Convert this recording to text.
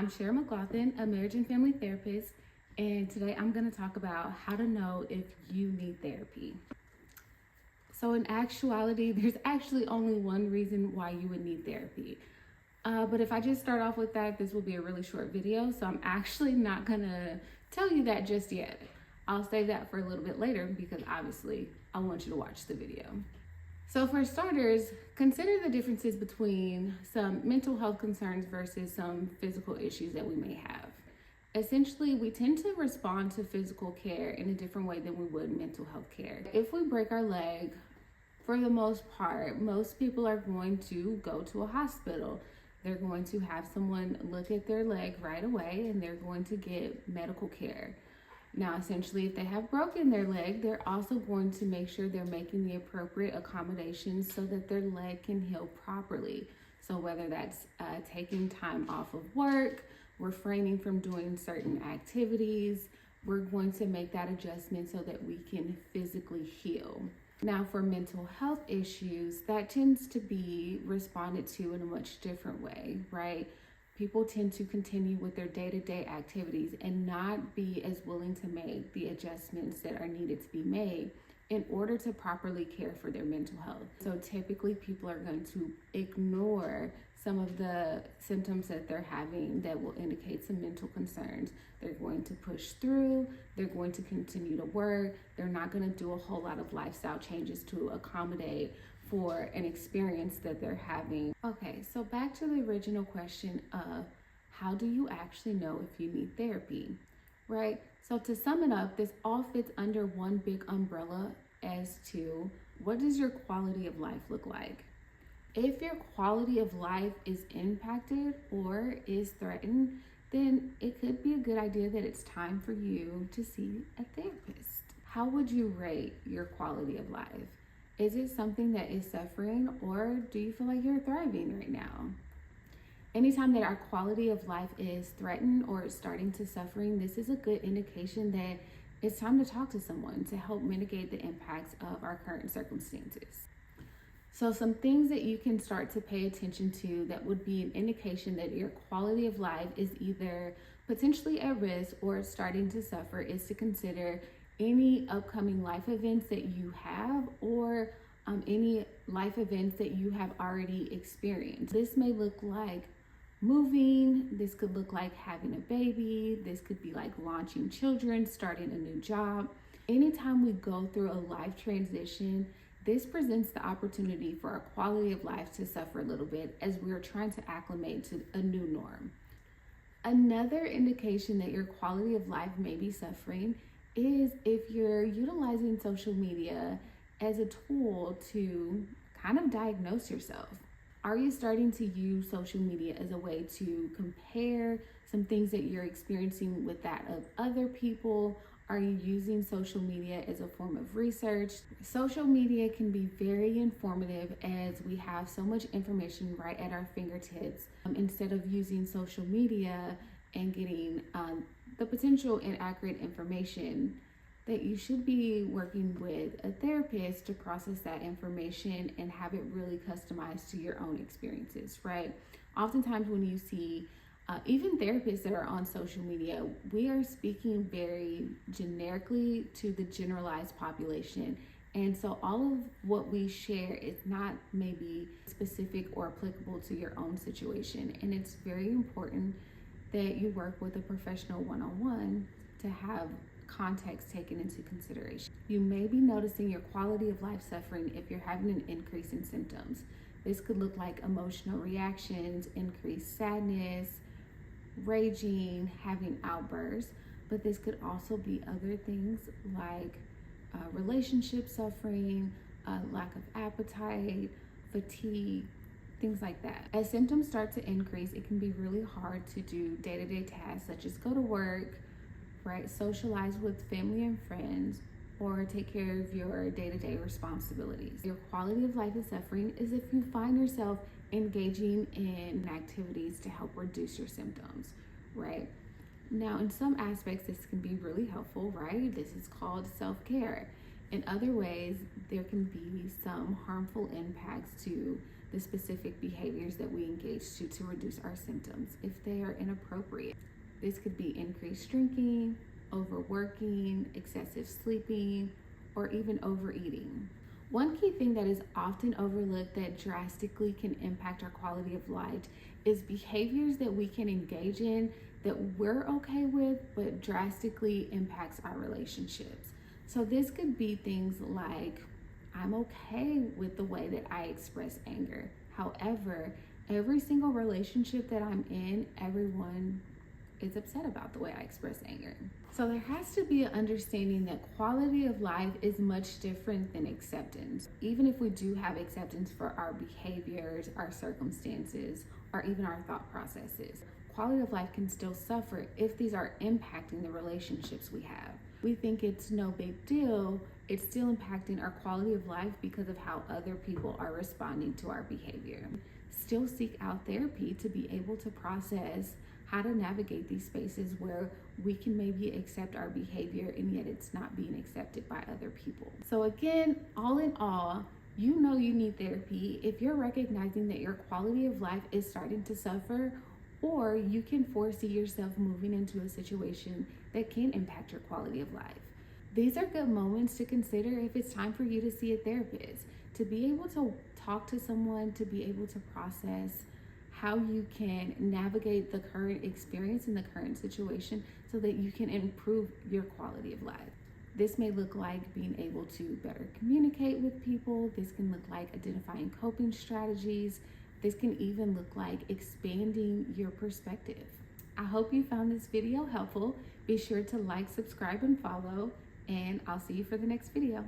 I'm Shara McLaughlin, a marriage and family therapist, and today I'm going to talk about how to know if you need therapy. So, in actuality, there's actually only one reason why you would need therapy. But if I just start off with that, this will be a really short video, so I'm actually not going to tell you that just yet. I'll save that for a little bit later because obviously I want you to watch the video. So for starters, consider the differences between some mental health concerns versus some physical issues that we may have. Essentially, we tend to respond to physical care in a different way than we would mental health care. If we break our leg, for the most part, most people are going to go to a hospital. They're going to have someone look at their leg right away and they're going to get medical care. Now, essentially, if they have broken their leg, they're also going to make sure they're making the appropriate accommodations so that their leg can heal properly. So whether that's taking time off of work, refraining from doing certain activities, we're going to make that adjustment so that we can physically heal. Now, for mental health issues, that tends to be responded to in a much different way, right? People tend to continue with their day-to-day activities and not be as willing to make the adjustments that are needed to be made in order to properly care for their mental health. So typically people are going to ignore some of the symptoms that they're having that will indicate some mental concerns. They're going to push through, they're going to continue to work, they're not going to do a whole lot of lifestyle changes to accommodate for an experience that they're having. Okay, so back to the original question of how do you actually know if you need therapy, right? So to sum it up, this all fits under one big umbrella as to what does your quality of life look like? If your quality of life is impacted or is threatened, then it could be a good idea that it's time for you to see a therapist. How would you rate your quality of life? Is it something that is suffering, or do you feel like you're thriving right now? Anytime that our quality of life is threatened or it's starting to suffering, this is a good indication that it's time to talk to someone to help mitigate the impacts of our current circumstances. So some things that you can start to pay attention to that would be an indication that your quality of life is either potentially at risk or it's starting to suffer is to consider any upcoming life events that you have or any life events that you have already experienced. This may look like moving, this could look like having a baby, this could be like launching children, starting a new job. Anytime we go through a life transition, this presents the opportunity for our quality of life to suffer a little bit as we're trying to acclimate to a new norm. Another indication that your quality of life may be suffering is if you're utilizing social media as a tool to kind of diagnose yourself. Are you starting to use social media as a way to compare some things that you're experiencing with that of other people? Are you using social media as a form of research? Social media can be very informative as we have so much information right at our fingertips. Instead of using social media and getting the potential inaccurate information, that you should be working with a therapist to process that information and have it really customized to your own experiences, right? Oftentimes when you see even therapists that are on social media, we are speaking very generically to the generalized population. And so all of what we share is not maybe specific or applicable to your own situation. And it's very important that you work with a professional one-on-one to have context taken into consideration. You may be noticing your quality of life suffering if you're having an increase in symptoms. This could look like emotional reactions, increased sadness, raging, having outbursts, but this could also be other things like relationship suffering, lack of appetite, fatigue, things like that. As symptoms start to increase, it can be really hard to do day-to-day tasks such as go to work, right, socialize with family and friends, or take care of your day-to-day responsibilities. Your quality of life is suffering is if you find yourself engaging in activities to help reduce your symptoms, right? Now, in some aspects, this can be really helpful, right? This is called self-care. In other ways, there can be some harmful impacts to the specific behaviors that we engage to reduce our symptoms if they are inappropriate. This could be increased drinking, overworking, excessive sleeping, or even overeating. One key thing that is often overlooked that drastically can impact our quality of life is behaviors that we can engage in that we're okay with, but drastically impacts our relationships. So this could be things like, I'm okay with the way that I express anger. However, every single relationship that I'm in, everyone is upset about the way I express anger. So there has to be an understanding that quality of life is much different than acceptance. Even if we do have acceptance for our behaviors, our circumstances, or even our thought processes, quality of life can still suffer if these are impacting the relationships we have. We think it's no big deal, it's still impacting our quality of life because of how other people are responding to our behavior. Still seek out therapy to be able to process how to navigate these spaces where we can maybe accept our behavior and yet it's not being accepted by other people. So again, all in all, you know you need therapy if you're recognizing that your quality of life is starting to suffer, or you can foresee yourself moving into a situation that can impact your quality of life. These are good moments to consider if it's time for you to see a therapist, to be able to talk to someone, to be able to process how you can navigate the current experience and the current situation so that you can improve your quality of life. This may look like being able to better communicate with people. This can look like identifying coping strategies. This can even look like expanding your perspective. I hope you found this video helpful. Be sure to like, subscribe, and follow, and I'll see you for the next video.